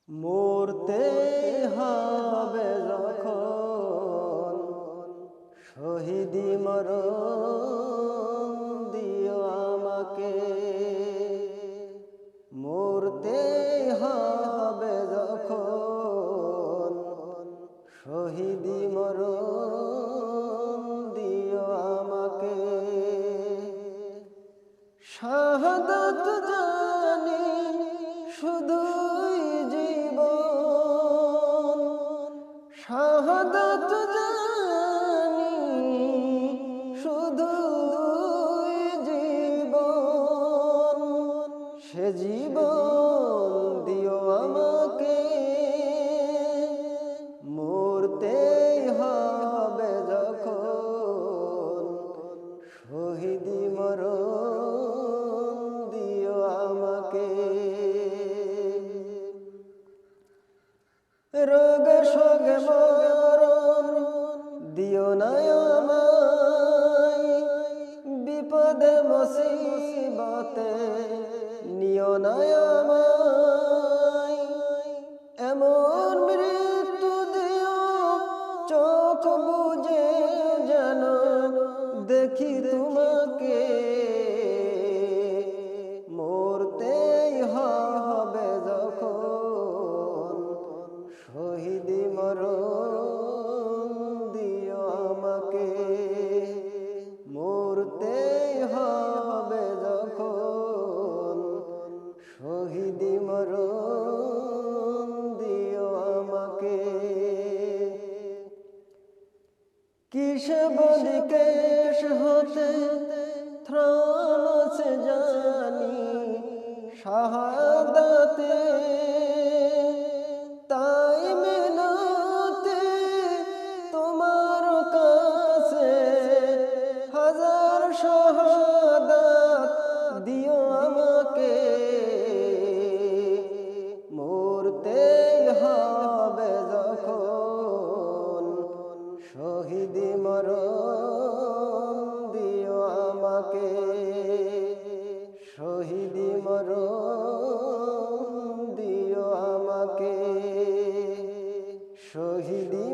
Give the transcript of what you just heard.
মরতে হবে যখন শহীদি মরণ দিও আমাকে। মরতে হবে যখন শহীদি মরণ দিও আমাকে। শাহাদাত জানি শুধুই জীবন, শাহাদাত জানি শুধুই জীবন, সে জীবন দিও আমাকে। মরতেই হবে যখন শহীদি মরণ দিও আমাকে। রোগে শোকে মরণ দিও না আমায়, বিপদে মুসিবতে নিও না আমায়। এমন মৃত্যু দিও চোখ বুজে যেন দেখি তোমাকে। মরতেই হবে যখন শহীদি মরণ দিও আমাকে। মরতেই হবে যখন শহীদি মরণ দিও আমাকে। কিসে বলি কেশ হতে ত্রাণ আছে জানি শাহাদাতে, তাই মিনতি তোমার কাছে হাজার শাহাদাত দিও আমাকে। মরতেই হবে যখন শহীদি মরণ দিও আমাকে। শহীদি মরণ দিও আমাকে। শহীদি